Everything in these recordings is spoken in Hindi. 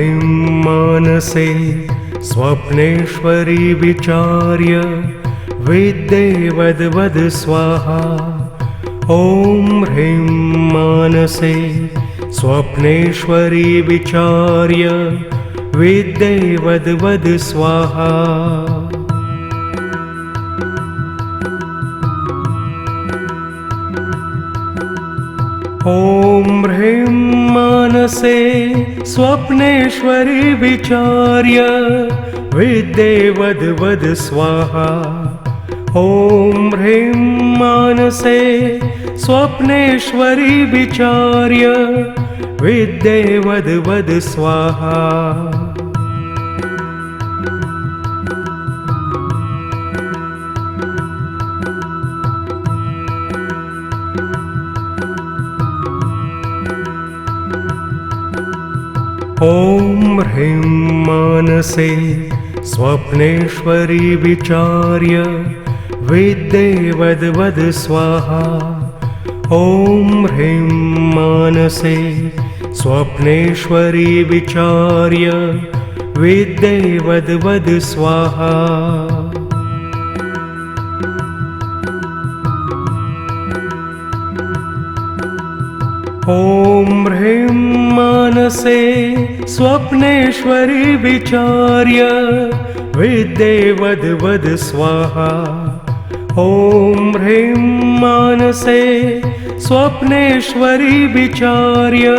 ह्रीं मानसे स्वप्नेश्वरी विचार्य विद्ये वद वद स्वाहा। ॐ ह्रीं मानसे स्वप्नेश्वरी विचार्य विद्ये वद वद स्वाहा। ॐ ह्रीं मानसे स्वप्नेश्वरी विचार्य विद्ये वद वद स्वाहा। ॐ ह्रीं मानसे स्वप्नेश्वरी विचार्य विद्ये वद वद स्वाहा। ॐ ह्रीं मानसे स्वप्नेश्वरी विचार्य विद्ये वद वद स्वाहा। ॐ ह्रीं मानसे स्वप्नेश्वरी विचार्य विद्ये वद वद स्वाहा। ॐ ह्रीं मानसे स्वप्नेश्वरी विचार्य विद्ये वद वद स्वाहा। ॐ ह्रीं मानसे स्वप्नेश्वरी विचार्य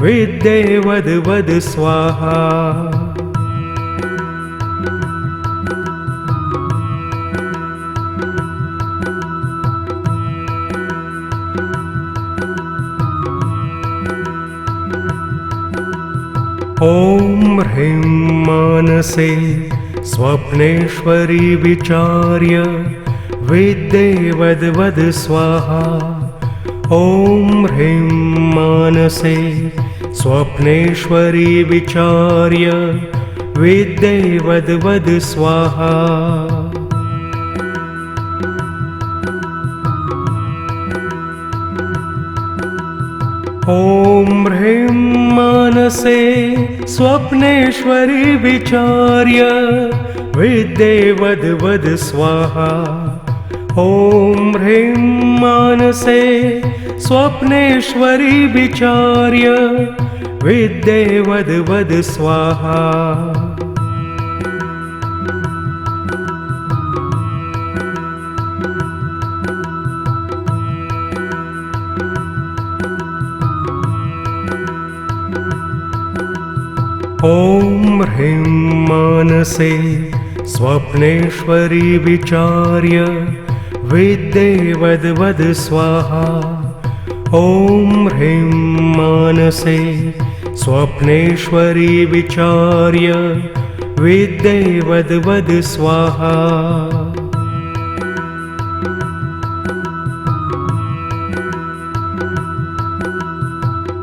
विद्ये वद वद स्वाहा। ॐ ह्रीं मानसे स्वप्नेश्वरी विचार्य विद्ये वद वद स्वाहा। ॐ ह्रीं मानसे स्वप्नेश्वरी विचार्य विद्ये वद वद स्वाहा। ॐ ह्रीं मानसे स्वप्नेश्वरी विचार्य विद्ये वद वद स्वाहा। ॐ ह्रीं मानसे स्वप्नेश्वरी विचार्य विद्ये वद वद स्वाहा। ॐ ह्रीं मानसे स्वप्नेश्वरी विचार्य विद्ये वद वद स्वाहा। ॐ ह्रीं मानसे स्वप्नेश्वरी विचार्य विद्ये वद वद स्वाहा।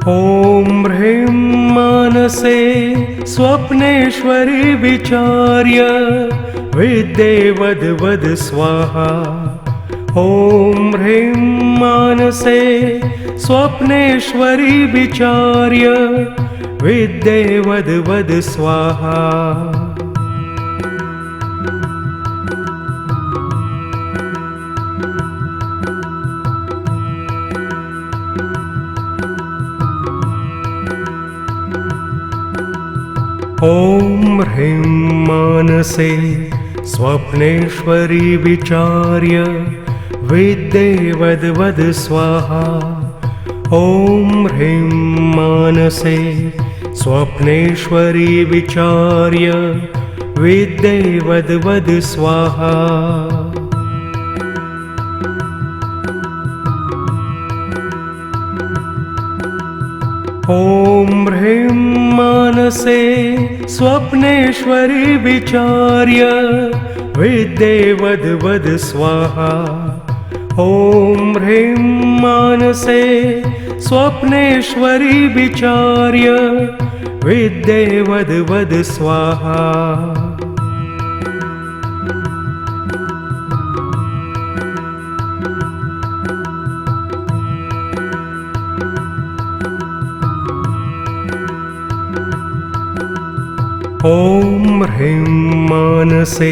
ॐ ह्रीं मानसे स्वप्नेश्वरी विचार्य विद्ये वद वद स्वाहा। ॐ ह्रीं मानसे स्वप्नेश्वरी विचार्य विद्ये वद वद स्वाहा। ॐ ह्रीं मानसे स्वप्नेश्वरी विचार्य विद्ये वद वद स्वाहा। ॐ ह्रीं मानसे स्वप्नेश्वरी विचार्य विद्ये वद वद स्वाहा। ॐ ह्रीं मानसे स्वप्नेश्वरी विचार्य विद्ये वद वद स्वाहा। ॐ ह्रीं मानसे स्वप्नेश्वरी विचार्य विद्ये वद वद स्वाहा। ॐ ॐ ह्रीं मानसे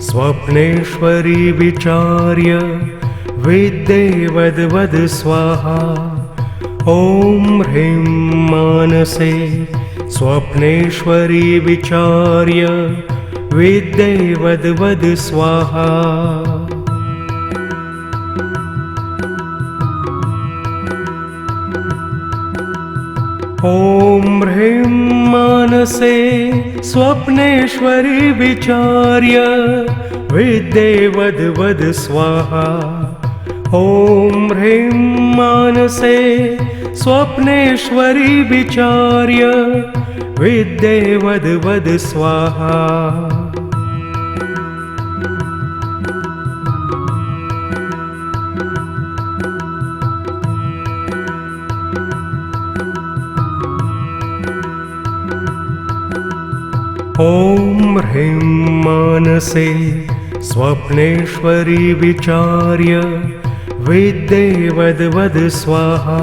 स्वप्नेश्वरी विचार्य विद्ये वद वद स्वाहा। ॐ ह्रीं मानसे स्वप्नेश्वरी विचार्य विद्ये वद वद स्वाहा। ॐ ह्रीं मानसे स्वप्नेश्वरी विचार्य विद्ये वद वद स्वाहा। ॐ ह्रीं मानसे स्वप्नेश्वरी विचार्य विद्ये वद वद स्वाहा। ॐ ह्रीं मानसे स्वप्नेश्वरी विचार्य विद्ये वद वद स्वाहा।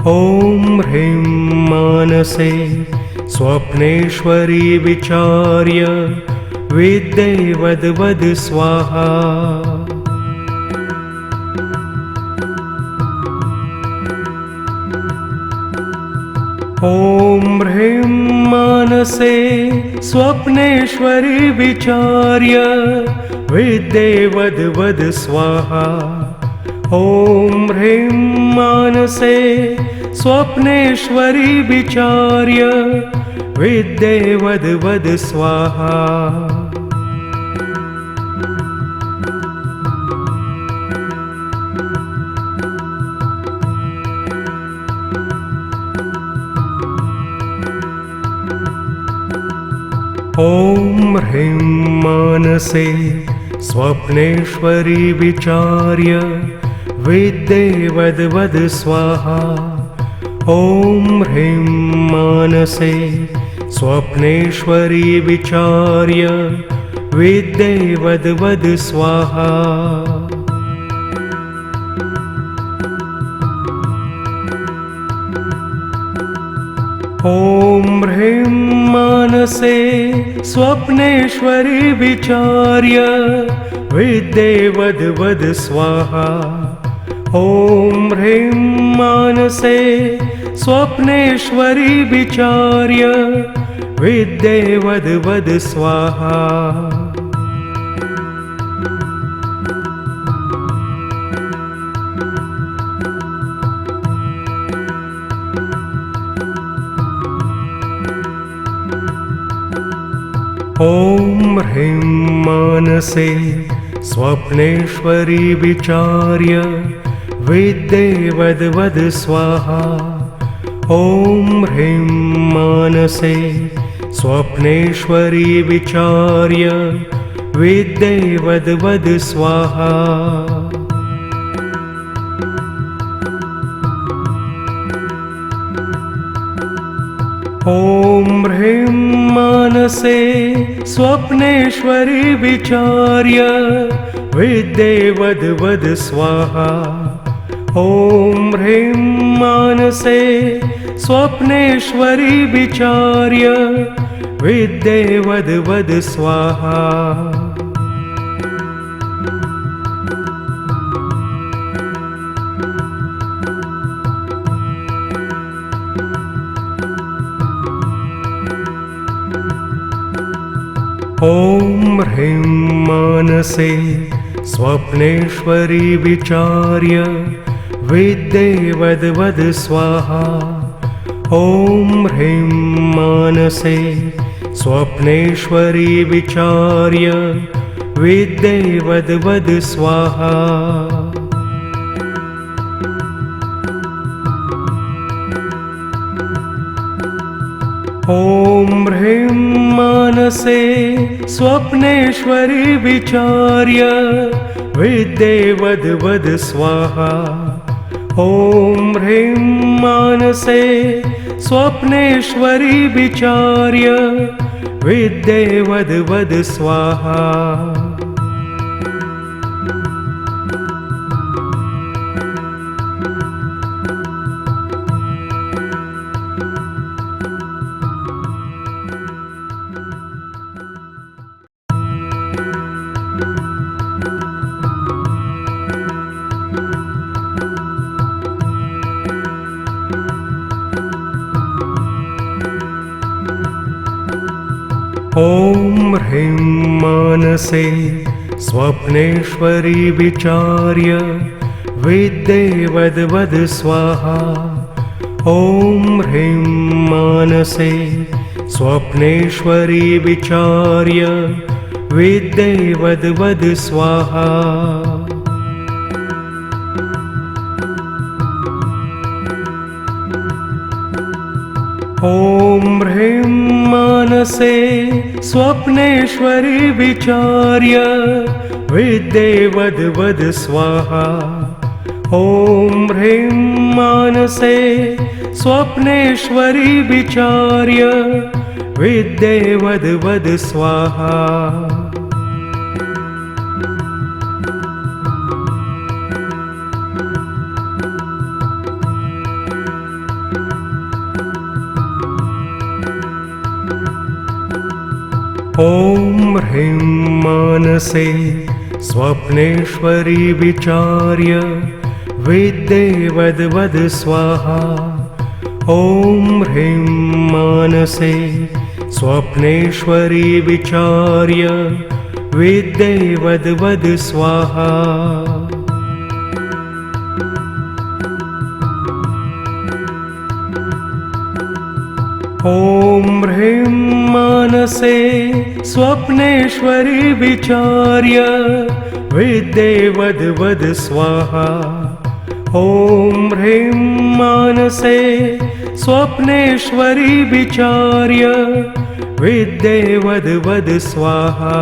ॐ ह्रीं मानसे स्वप्नेश्वरी विचार्य विद्ये वद वद स्वाहा। ॐ ह्रीं मानसे स्वप्नेश्वरी विचार्य विद्ये वद वद स्वाहा। ॐ ह्रीं मानसे स्वप्नेश्वरी विचार्य विद्ये वद वद स्वाहा। ॐ ह्रीं मानसे स्वप्नेश्वरी विचार्य विद्ये वद वद स्वाहा। ॐ ह्रीं मानसे स्वप्नेश्वरी विचार्य विद्ये वद वद स्वाहा। ॐ ह्रीं मानसे स्वप्नेश्वरी विचार्य विद्ये वद वद स्वाहा। ॐ ह्रीं मानसे स्वप्नेश्वरी विचार्य विद्ये वद वद स्वाहा। ॐ ह्रीं मानसे स्वप्नेश्वरी विचार्य विद्ये वद वद स्वाहा। ॐ ह्रीं मानसे स्वप्नेश्वरी विचार्य विद्ये वद वद स्वाहा। ॐ ह्रीं मानसे स्वप्नेश्वरी विचार्य विद्ये वद वद स्वाहा। ॐ ह्रीं मानसे स्वप्नेश्वरी विचार्य विद्ये वद वद स्वाहा। ॐ ह्रीं मानसे स्वप्नेश्वरी विचार्य विद्ये वद वद स्वाहा। ॐ ह्रीं मानसे स्वप्नेश्वरी विचार्य विद्ये वद वद स्वाहा। ॐ ह्रीं मानसे स्वप्नेश्वरी विचार्य विद्ये वद वद स्वाहा। ॐ ह्रीं मानसे स्वप्नेश्वरी विचार्य विद्ये वद वद स्वाहा। ॐ ह्रीं मानसे स्वप्नेश्वरी विचार्य विद्ये वद वद स्वाहा। ॐ ह्रीं मानसे स्वप्नेश्वरी विचार्य विद्ये वद वद स्वाहा। ॐ ह्रीं मानसे स्वप्नेश्वरी विचार्य विद्ये वद वद स्वाहा। ॐ ह्रीं मानसे स्वप्नेश्वरी विचार्य विद्ये वद वद स्वाहा। ॐ ह्रीं मानसे स्वप्नेश्वरी विचार्य विद्ये वद वद स्वाहा। ॐ ह्रीं मानसे स्वप्नेश्वरी विचार्य विद्ये वद वद स्वाहा। ॐ ह्रीं मानसे स्वप्नेश्वरी विचार्य विद्ये वद वद स्वाहा। ॐ ह्रीं मानसे स्वप्नेश्वरी विचार्य विद्ये वद वद स्वाहा।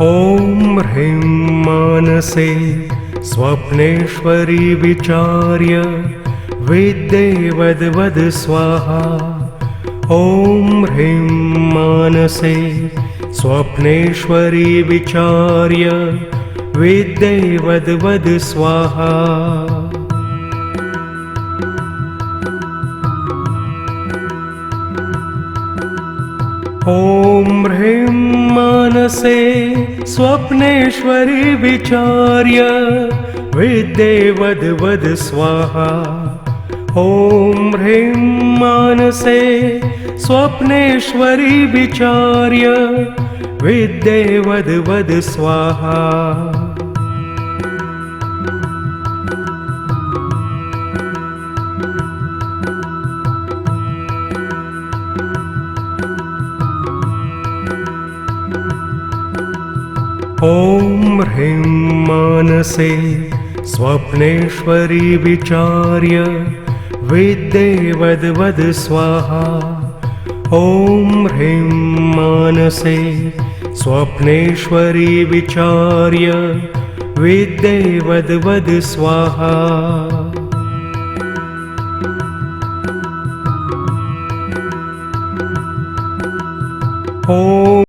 ॐ ह्रीं मानसे स्वप्नेश्वरी विचार्य विद्ये वद वद स्वाहा। ॐ ह्रीं मानसे स्वप्नेश्वरी विचार्य विद्ये वद वद स्वाहा। ॐ ह्रीं मानसे स्वप्नेश्वरी विचार्य विद्ये वद वद स्वाहा। ॐ ह्रीं मानसे स्वप्नेश्वरी विचार्य विद्ये वद वद स्वाहा। ॐ ह्रीं मानसे स्वप्नेश्वरी विचार्य विद्ये वद वद स्वाहा। ॐ ह्रीं मानसे स्वप्नेश्वरी विचार्य विद्ये वद वद स्वाहा। ॐ